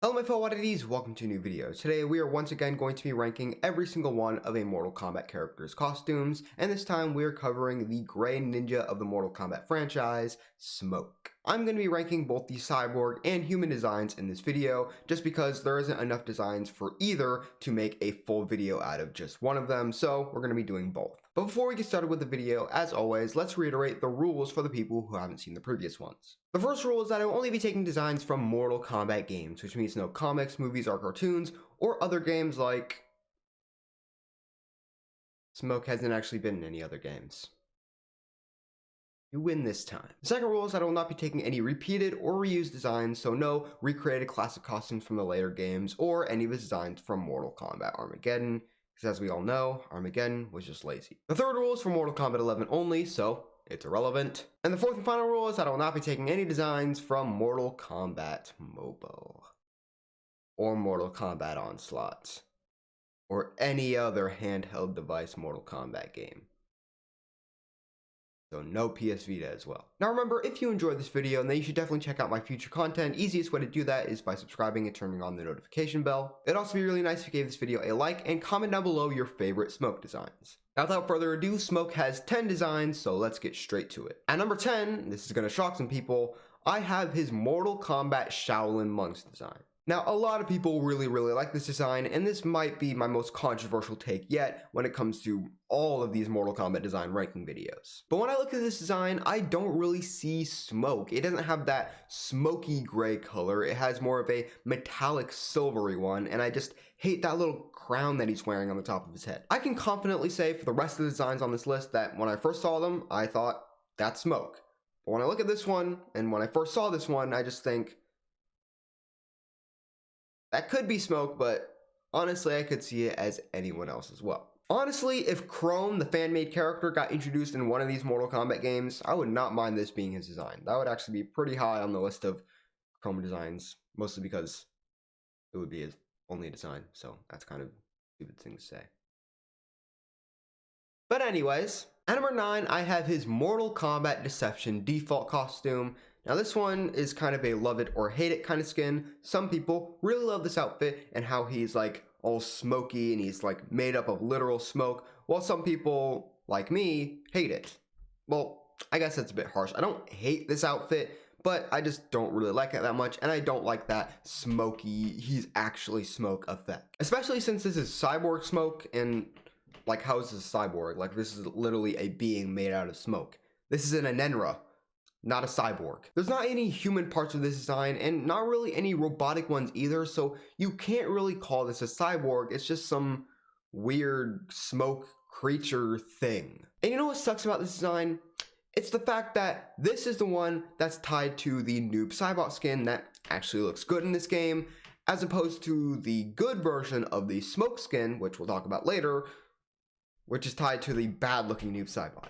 Hello my fellow oddities, welcome to a new video. Today we are once again going to be ranking every single one of a Mortal Kombat character's costumes, and this time we are covering the gray ninja of the Mortal Kombat franchise, Smoke. I'm going to be ranking both the cyborg and human designs in this video, just because there isn't enough designs for either to make a full video out of just one of them, so we're going to be doing both. But before we get started with the video, as always, let's reiterate the rules for the people who haven't seen the previous ones. The first rule is that I will only be taking designs from Mortal Kombat games, which means no comics, movies, or cartoons, or other games like... Smoke hasn't actually been in any other games. You win this time. The second rule is that I will not be taking any repeated or reused designs, so no recreated classic costumes from the later games, or any of the designs from Mortal Kombat Armageddon, because as we all know, Armageddon was just lazy. The third rule is for Mortal Kombat 11 only, so it's irrelevant. And the fourth and final rule is that I will not be taking any designs from Mortal Kombat Mobile, or Mortal Kombat Onslaught, or any other handheld device Mortal Kombat game. So no PS Vita as well. Now remember, if you enjoyed this video, then you should definitely check out my future content. Easiest way to do that is by subscribing and turning on the notification bell. It'd also be really nice if you gave this video a like and comment down below your favorite Smoke designs. Now without further ado, Smoke has 10 designs, so let's get straight to it. At number 10, this is going to shock some people, I have his Mortal Kombat Shaolin monks design. Now, a lot of people really like this design, and this might be my most controversial take yet when it comes to all of these Mortal Kombat design ranking videos. But when I look at this design, I don't really see smoke. It doesn't have that smoky gray color. It has more of a metallic silvery one, and I just hate that little crown that he's wearing on the top of his head. I can confidently say for the rest of the designs on this list that when I first saw them, I thought, that's smoke. But when I look at this one, and when I first saw this one, I just think, that could be smoke, but honestly, I could see it as anyone else as well. Honestly, if Chrome, the fan-made character, got introduced in one of these Mortal Kombat games, I would not mind this being his design. That would actually be pretty high on the list of Chrome designs, mostly because it would be his only design, so that's kind of a stupid thing to say. But anyways, at number 9, I have his Mortal Kombat Deception default costume. Now this one is kind of a love it or hate it kind of skin. Some people really love this outfit and how he's like all smoky and he's like made up of literal smoke, while some people, like me, hate it. Well, I guess that's a bit harsh. I don't hate this outfit, but I just don't really like it that much, and I don't like that smoky, he's actually smoke effect. Especially since this is cyborg smoke, and like how is this a cyborg? Like this is literally a being made out of smoke. This is an Enenra, not a cyborg. There's not any human parts of this design and not really any robotic ones either, so you can't really call this a cyborg. It's just some weird smoke creature thing. And you know what sucks about this design? It's the fact that this is the one that's tied to the Noob Saibot skin that actually looks good in this game, as opposed to the good version of the smoke skin, which we'll talk about later, which is tied to the bad looking Noob Saibot.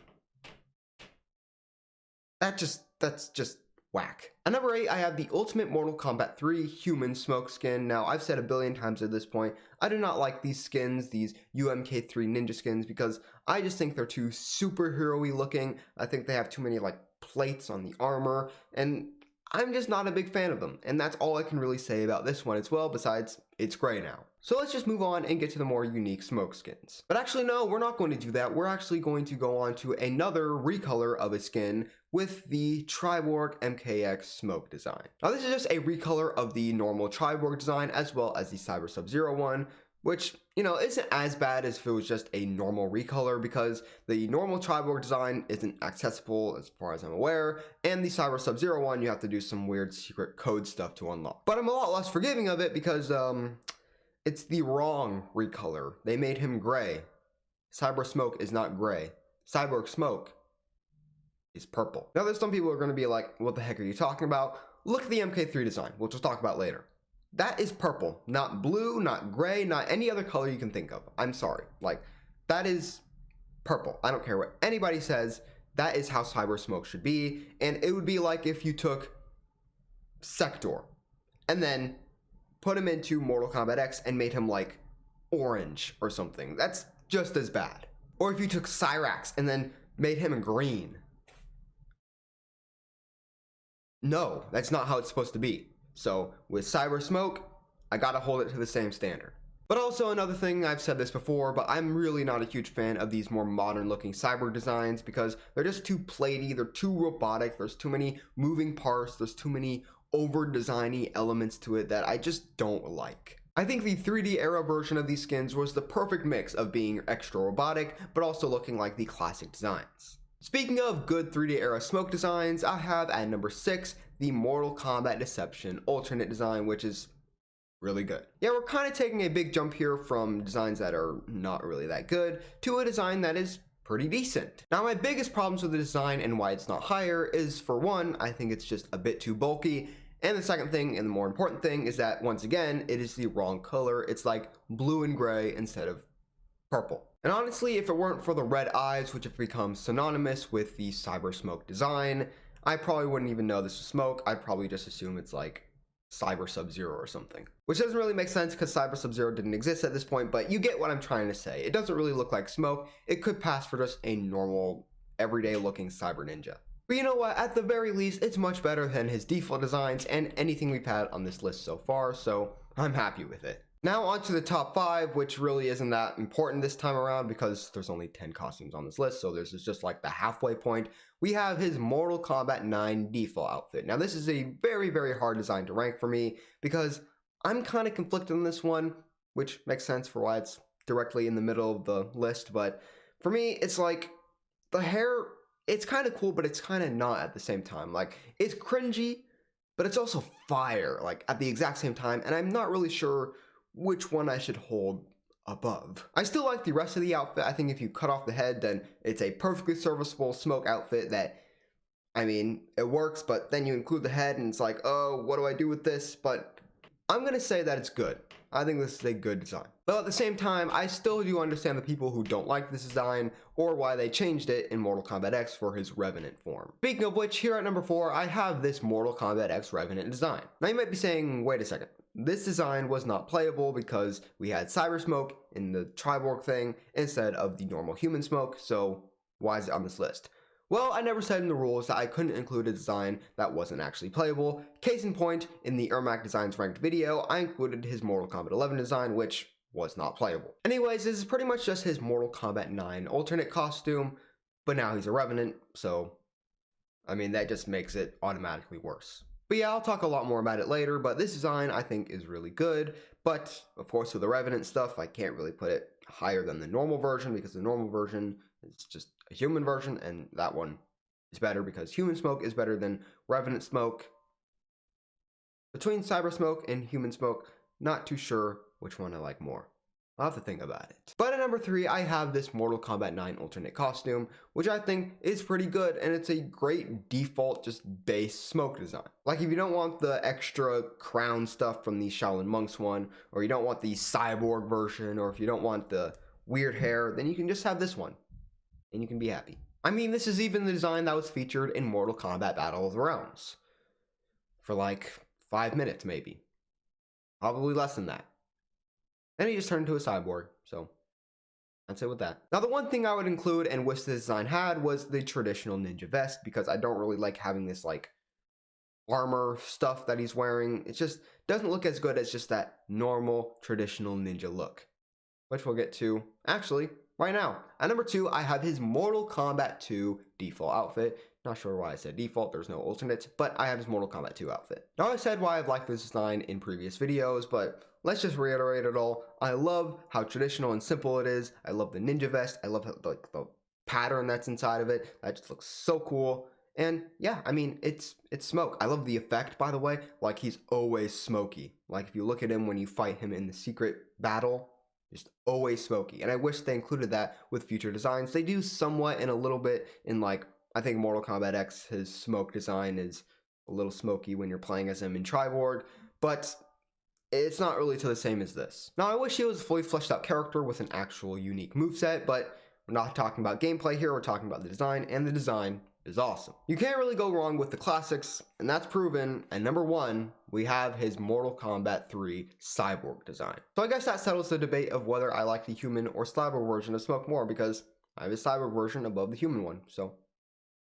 That's just whack. At number 8, I have the Ultimate Mortal Kombat 3 Human Smoke skin. Now, I've said a billion times at this point, I do not like these skins, these UMK3 ninja skins, because I just think they're too superhero-y looking. I think they have too many, like, plates on the armor, and I'm just not a big fan of them. And that's all I can really say about this one as well, besides, it's gray now. So let's just move on and get to the more unique smoke skins. But actually, no, we're not going to do that. We're actually going to go on to another recolor of a skin with the Triborg MKX smoke design. Now this is just a recolor of the normal Triborg design as well as the Cyber Sub-Zero one, which, you know, isn't as bad as if it was just a normal recolor, because the normal Triborg design isn't accessible as far as I'm aware, and the Cyber Sub-Zero one, you have to do some weird secret code stuff to unlock. But I'm a lot less forgiving of it because, it's the wrong recolor. They made him gray. Cyber Smoke is not gray. Cyborg Smoke is purple. Now there's some people who are going to be like, what the heck are you talking about? Look at the MK3 design, which we'll talk about later. That is purple, not blue, not gray, not any other color you can think of. I'm sorry. Like, that is purple. I don't care what anybody says. That is how Cyber Smoke should be. And it would be like if you took Sector and then put him into Mortal Kombat X and made him like orange or something. That's just as bad. Or if you took Cyrax and then made him green. No, that's not how it's supposed to be. So with Cyber Smoke, I gotta hold it to the same standard. But also another thing, I've said this before, but I'm really not a huge fan of these more modern looking cyborg designs because they're just too platy, they're too robotic, there's too many moving parts, there's too many over-designy elements to it that I just don't like. I think the 3D era version of these skins was the perfect mix of being extra robotic, but also looking like the classic designs. Speaking of good 3D era smoke designs, I have at number 6, the Mortal Kombat Deception alternate design, which is really good. Yeah, we're kind of taking a big jump here from designs that are not really that good to a design that is pretty decent. Now, my biggest problems with the design and why it's not higher is, for one, I think it's just a bit too bulky. And the second thing, and the more important thing, is that once again, it is the wrong color. It's like blue and gray instead of purple. And honestly, if it weren't for the red eyes, which have become synonymous with the cyber smoke design, I probably wouldn't even know this was smoke. I'd probably just assume it's like Cyber Sub-Zero or something. Which doesn't really make sense because Cyber Sub-Zero didn't exist at this point, but you get what I'm trying to say. It doesn't really look like smoke. It could pass for just a normal, everyday looking cyber ninja. But you know what, at the very least, it's much better than his default designs and anything we've had on this list so far, so I'm happy with it. Now on to the top 5, which really isn't that important this time around because there's only 10 costumes on this list, so this is just like the halfway point. We have his Mortal Kombat 9 default outfit. Now this is a very, very hard design to rank for me because I'm kind of conflicted on this one, which makes sense for why it's directly in the middle of the list, but for me, it's like the hair, it's kind of cool, but it's kind of not at the same time. Like, it's cringy, but it's also fire, like, at the exact same time, and I'm not really sure which one I should hold above. I still like the rest of the outfit. I think if you cut off the head, then it's a perfectly serviceable smoke outfit that, I mean, it works, but then you include the head, and it's like, oh, what do I do with this? But I'm gonna say that it's good. I think this is a good design. But at the same time, I still do understand the people who don't like this design or why they changed it in Mortal Kombat X for his Revenant form. Speaking of which, here at number 4, I have this Mortal Kombat X Revenant design. Now you might be saying, wait a second, this design was not playable because we had cyber smoke in the Triborg thing instead of the normal human smoke, so why is it on this list? Well, I never said in the rules that I couldn't include a design that wasn't actually playable. Case in point, in the Ermac Designs Ranked video, I included his Mortal Kombat 11 design, which was not playable. Anyways, this is pretty much just his Mortal Kombat 9 alternate costume, but now he's a Revenant, so, I mean, that just makes it automatically worse. But yeah, I'll talk a lot more about it later, but this design I think is really good, but of course with the Revenant stuff, I can't really put it higher than the normal version because the normal version is just a human version, and that one is better because human smoke is better than Revenant smoke. Between cyber smoke and human smoke, not too sure which one I like more. I'll have to think about it. But at number 3, I have this Mortal Kombat 9 alternate costume, which I think is pretty good, and it's a great default, just base smoke design. Like, if you don't want the extra crown stuff from the Shaolin Monks one, or you don't want the cyborg version, or if you don't want the weird hair, then you can just have this one, and you can be happy. I mean, this is even the design that was featured in Mortal Kombat Battle of the Realms. For like 5 minutes, maybe. Probably less than that. And he just turned into a cyborg, so that's it with that. Now, the one thing I would include and wish the design had was the traditional ninja vest, because I don't really like having this, like, armor stuff that he's wearing. It just doesn't look as good as just that normal, traditional ninja look, which we'll get to, actually, right now. At number 2, I have his Mortal Kombat 2 default outfit. Not sure why I said default, there's no alternates, but I have his Mortal Kombat 2 outfit. Now, I said why I've liked this design in previous videos, but let's just reiterate it all. I love how traditional and simple it is. I love the ninja vest. I love the pattern that's inside of it. That just looks so cool. And yeah, I mean, it's smoke. I love the effect, by the way. Like, he's always smoky. Like, if you look at him when you fight him in the secret battle, just always smoky. And I wish they included that with future designs. They do somewhat in a little bit in, like, I think Mortal Kombat X, his smoke design is a little smoky when you're playing as him in Triborg, but it's not really to the same as this. Now, I wish he was a fully fleshed out character with an actual unique moveset, but we're not talking about gameplay here, we're talking about the design, and the design is awesome. You can't really go wrong with the classics, and that's proven. And number 1, we have his Mortal Kombat 3 cyborg design. So I guess that settles the debate of whether I like the human or cyborg version of Smoke more, because I have a cyborg version above the human one, so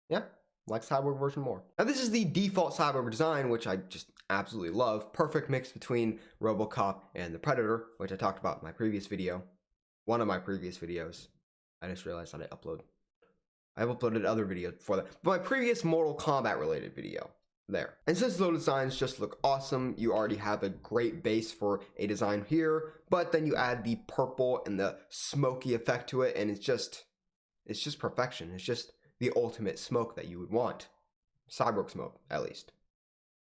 yeah, like cyborg version more. Now, this is the default cyborg design, which I just absolutely love. Perfect mix between RoboCop and the Predator, which I talked about in my previous video. One of my previous videos. I just realized that I've uploaded other videos before that. But my previous Mortal Kombat related video. There. And since those designs just look awesome, you already have a great base for a design here, but then you add the purple and the smoky effect to it, and it's just perfection. It's just the ultimate smoke that you would want. Cyborg smoke, at least.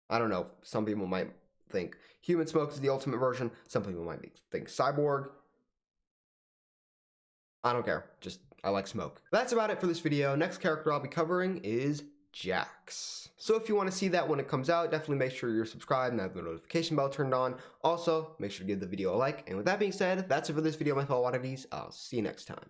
I don't know, some people might think human smoke is the ultimate version, some people might think cyborg. I don't care, I like smoke. That's about it for this video. Next character I'll be covering is Jax. So if you want to see that when it comes out, definitely make sure you're subscribed and have the notification bell turned on. Also, make sure to give the video a like. And with that being said, that's it for this video, my fellow oddities. I'll see you next time.